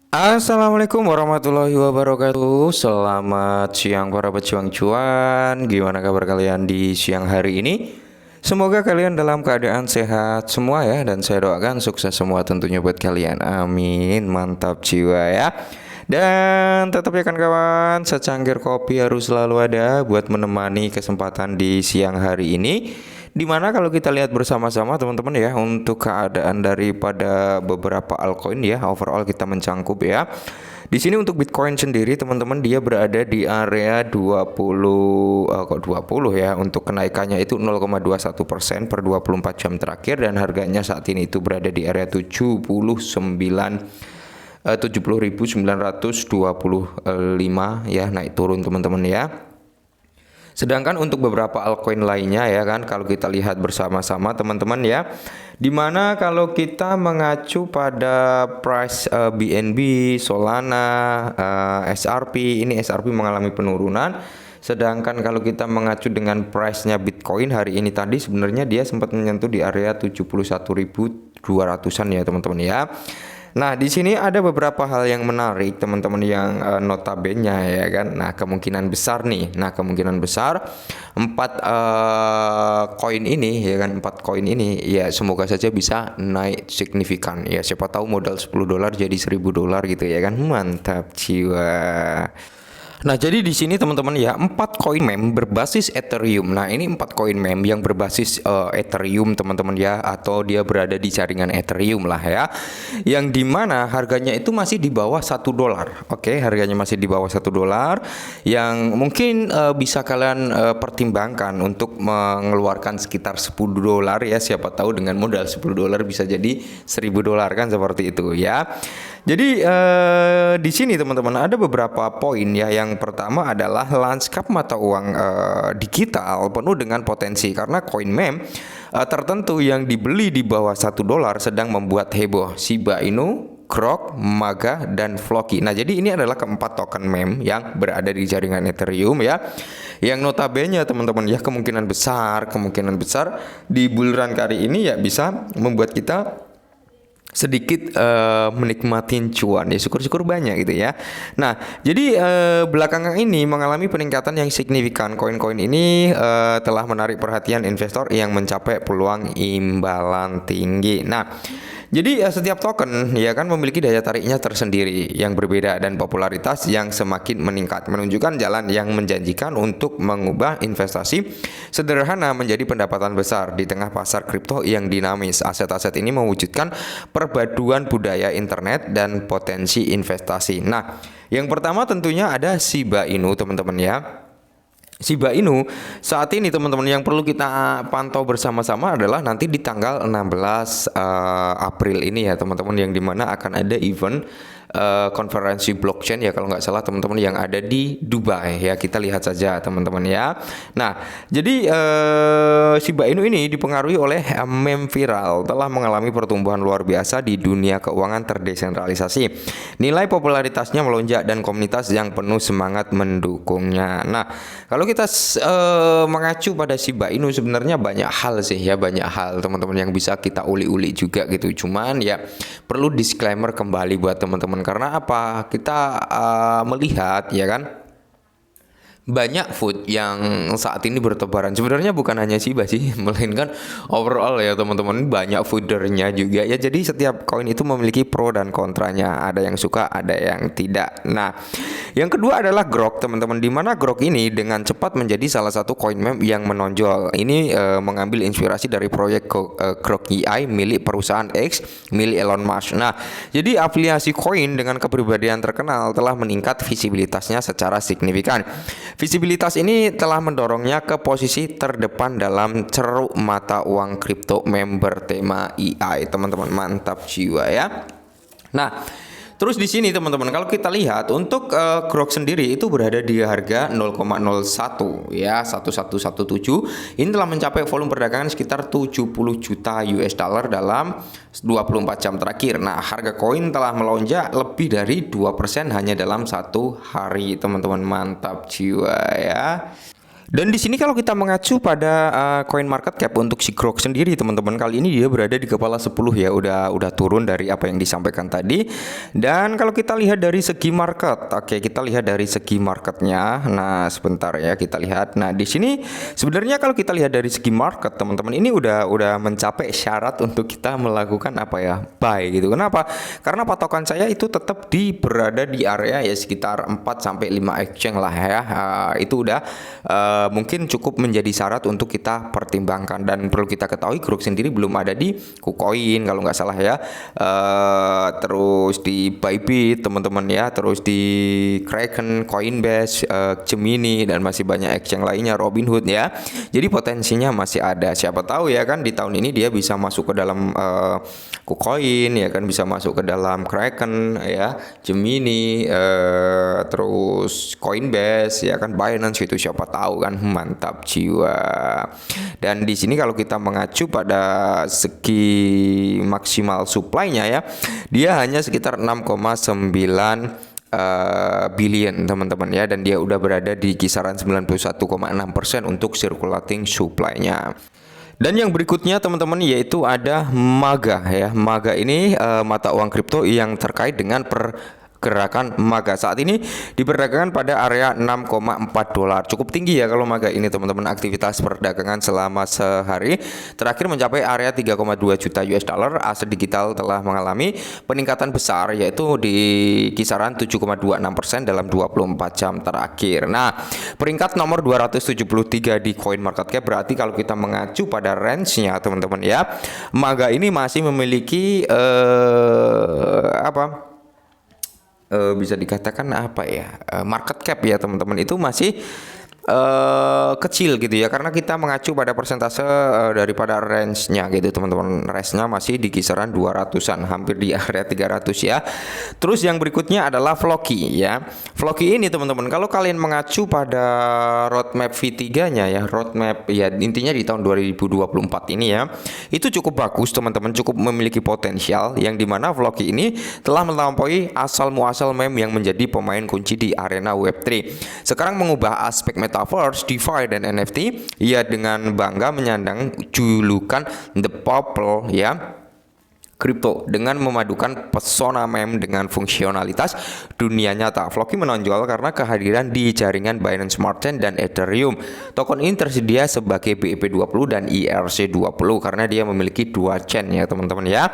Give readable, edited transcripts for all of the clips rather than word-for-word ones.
Assalamualaikum warahmatullahi wabarakatuh. Selamat siang para pejuang cuan. Gimana kabar kalian di siang hari ini? Semoga kalian dalam keadaan sehat semua ya. Dan saya doakan sukses semua tentunya buat kalian. Amin. Mantap jiwa ya. Dan tetap ya kan kawan, secangkir kopi harus selalu ada buat menemani kesempatan di siang hari ini. Dimana kalau kita lihat bersama-sama teman-teman ya, untuk keadaan daripada beberapa altcoin ya, overall kita mencangkup ya. Di sini untuk Bitcoin sendiri teman-teman dia berada di area 20 kok 20 ya, untuk kenaikannya itu 0,21% per 24 jam terakhir, dan harganya saat ini itu berada di area 70.925 ya, naik turun teman-teman ya. Sedangkan untuk beberapa altcoin lainnya ya kan, kalau kita lihat bersama-sama teman-teman ya, dimana kalau kita mengacu pada price BNB, Solana, SRP, ini SRP mengalami penurunan. Sedangkan kalau kita mengacu dengan price-nya Bitcoin hari ini tadi, sebenarnya dia sempat menyentuh di area 71.200-an ya teman-teman ya. Nah, di sini ada beberapa hal yang menarik teman-teman yang notabene ya kan. Nah, kemungkinan besar nih. Nah, kemungkinan besar empat koin ini ya kan, empat koin ini ya semoga saja bisa naik signifikan. Ya, siapa tahu modal $10 jadi $1.000 gitu ya kan. Mantap jiwa. Nah, jadi di sini teman-teman ya, 4 koin meme berbasis Ethereum. Nah, ini 4 koin meme yang berbasis Ethereum teman-teman ya, atau dia berada di jaringan Ethereum lah ya. Yang dimana harganya itu masih di bawah $1. Oke, harganya masih di bawah $1, yang mungkin bisa kalian pertimbangkan untuk mengeluarkan sekitar $10 ya. Siapa tahu dengan modal $10 bisa jadi $1.000 kan, seperti itu ya. Jadi di sini teman-teman ada beberapa poin ya. Yang pertama adalah lanskap mata uang digital penuh dengan potensi, karena koin meme tertentu yang dibeli di bawah $1 sedang membuat heboh. Shiba Inu, Grok, Maga, dan Floki. Nah, jadi ini adalah keempat token meme yang berada di jaringan Ethereum ya. Yang notabene teman-teman ya, kemungkinan besar di bulan kali ini ya bisa membuat kita sedikit menikmatin cuan ya, syukur-syukur banyak gitu ya. Nah, jadi belakangan ini mengalami peningkatan yang signifikan. Koin-koin ini telah menarik perhatian investor yang mencapai peluang imbalan tinggi. Nah, jadi setiap token ya kan memiliki daya tariknya tersendiri yang berbeda dan popularitas yang semakin meningkat, menunjukkan jalan yang menjanjikan untuk mengubah investasi sederhana menjadi pendapatan besar di tengah pasar kripto yang dinamis. Aset-aset ini mewujudkan perpaduan budaya internet dan potensi investasi. Nah, yang pertama tentunya ada Shiba Inu teman-teman ya. Shiba Inu saat ini teman-teman yang perlu kita pantau bersama-sama adalah nanti di tanggal 16 April ini ya teman-teman, yang dimana akan ada event konferensi blockchain ya kalau nggak salah teman-teman, yang ada di Dubai ya. Kita lihat saja teman-teman ya. Nah, jadi Shiba Inu ini dipengaruhi oleh meme viral telah mengalami pertumbuhan luar biasa di dunia keuangan terdesentralisasi. Nilai popularitasnya melonjak dan komunitas yang penuh semangat mendukungnya. Nah, kalau kita mengacu pada Shiba Inu sebenarnya banyak hal sih ya, banyak hal teman-teman yang bisa kita uli-uli juga gitu. Cuman ya perlu disclaimer kembali buat teman-teman, karena apa? Kita melihat ya kan, banyak food yang saat ini bertebaran. Sebenarnya bukan hanya Shiba sih, melainkan overall ya teman-teman, banyak foodernya juga ya. Jadi setiap koin itu memiliki pro dan kontranya. Ada yang suka, ada yang tidak. Nah, yang kedua adalah Grok teman-teman, di mana Grok ini dengan cepat menjadi salah satu koin meme yang menonjol. Ini mengambil inspirasi dari proyek Grok AI milik perusahaan X milik Elon Musk. Nah, jadi afiliasi koin dengan kepribadian terkenal telah meningkat visibilitasnya secara signifikan. Visibilitas ini telah mendorongnya ke posisi terdepan dalam ceruk mata uang kripto member tema AI, teman-teman. Mantap jiwa ya. Nah, terus di sini teman-teman kalau kita lihat untuk Grok sendiri itu berada di harga 0,01 ya, 1117. Ini telah mencapai volume perdagangan sekitar 70 juta US dollar dalam 24 jam terakhir. Nah, harga koin telah melonjak lebih dari 2% hanya dalam satu hari, teman-teman. Mantap jiwa ya. Dan di sini kalau kita mengacu pada coin market cap untuk si Grok sendiri teman-teman, kali ini dia berada di kepala 10 ya, udah turun dari apa yang disampaikan tadi. Dan kalau kita lihat dari segi market, oke, kita lihat dari segi marketnya. Nah, sebentar ya kita lihat. Nah, di sini sebenarnya kalau kita lihat dari segi market teman-teman, ini udah mencapai syarat untuk kita melakukan apa ya, buy gitu. Kenapa? Karena patokan saya itu tetap berada di area ya sekitar 4 sampai 5 exchange lah ya. Itu udah mungkin cukup menjadi syarat untuk kita pertimbangkan. Dan perlu kita ketahui Grok sendiri belum ada di KuCoin kalau nggak salah ya, terus di Bybit teman-teman ya, terus di Kraken, Coinbase, Gemini, dan masih banyak exchange lainnya, Robinhood ya. Jadi potensinya masih ada, siapa tahu ya kan di tahun ini dia bisa masuk ke dalam KuCoin ya kan, bisa masuk ke dalam Kraken ya, Gemini, terus Coinbase ya kan, Binance, itu siapa tahu kan. Mantap jiwa. Dan di sini kalau kita mengacu pada segi maksimal supply-nya ya, dia hanya sekitar 6,9 billion teman-teman ya, dan dia udah berada di kisaran 91,6% untuk circulating supply-nya. Dan yang berikutnya teman-teman yaitu ada MAGA ya. MAGA ini mata uang kripto yang terkait dengan pergerakan MAGA. Saat ini diperdagangkan pada area 6,4 dolar. Cukup tinggi ya kalau MAGA ini teman-teman. Aktivitas perdagangan selama sehari terakhir mencapai area 3,2 juta US dollar. Aset digital telah mengalami peningkatan besar yaitu di kisaran 7,26% dalam 24 jam terakhir. Nah, peringkat nomor 273 di coin market cap, berarti kalau kita mengacu pada range-nya teman-teman ya, MAGA ini masih memiliki bisa dikatakan apa ya, market cap ya teman-teman, itu masih kecil gitu ya, karena kita mengacu pada persentase daripada range-nya gitu teman-teman. Range-nya masih di kisaran 200-an, hampir di area 300 ya. Terus yang berikutnya adalah Floki ya. Floki ini teman-teman, kalau kalian mengacu pada roadmap V3-nya ya, roadmap ya intinya di tahun 2024 ini ya, itu cukup bagus teman-teman, cukup memiliki potensial, yang dimana Floki ini telah melampaui asal muasal meme yang menjadi pemain kunci di arena Web3. Sekarang mengubah aspek Metaverse, DeFi, dan NFT, ia dengan bangga menyandang julukan The Purple ya, kripto dengan memadukan pesona meme dengan fungsionalitas dunia nyata. Floki menonjol karena kehadiran di jaringan Binance Smart Chain dan Ethereum. Token ini tersedia sebagai BEP20 dan ERC20 karena dia memiliki dua chain ya teman-teman ya.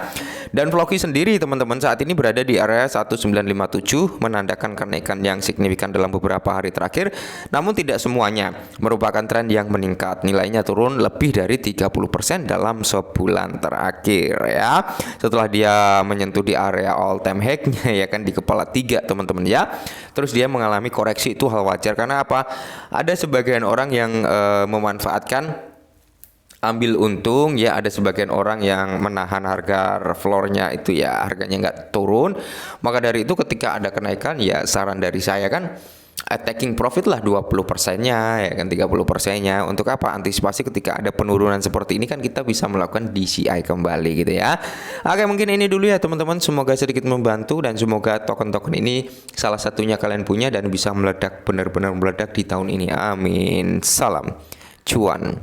Dan Floki sendiri teman-teman saat ini berada di area 1957, menandakan kenaikan yang signifikan dalam beberapa hari terakhir. Namun tidak semuanya merupakan tren yang meningkat. Nilainya turun lebih dari 30% dalam sebulan terakhir ya, setelah dia menyentuh di area all time high-nya ya kan, di kepala 3 teman-teman ya. Terus dia mengalami koreksi, itu hal wajar karena apa? Ada sebagian orang yang memanfaatkan ambil untung ya, ada sebagian orang yang menahan harga floor-nya itu ya, harganya nggak turun. Maka dari itu ketika ada kenaikan ya, saran dari saya kan taking profit lah 20%-nya ya kan, 30%-nya. Untuk apa? Antisipasi ketika ada penurunan seperti ini kan kita bisa melakukan DCI kembali gitu ya. Oke, mungkin ini dulu ya teman-teman, semoga sedikit membantu dan semoga token-token ini salah satunya kalian punya dan bisa meledak, benar-benar meledak di tahun ini. Amin. Salam cuan.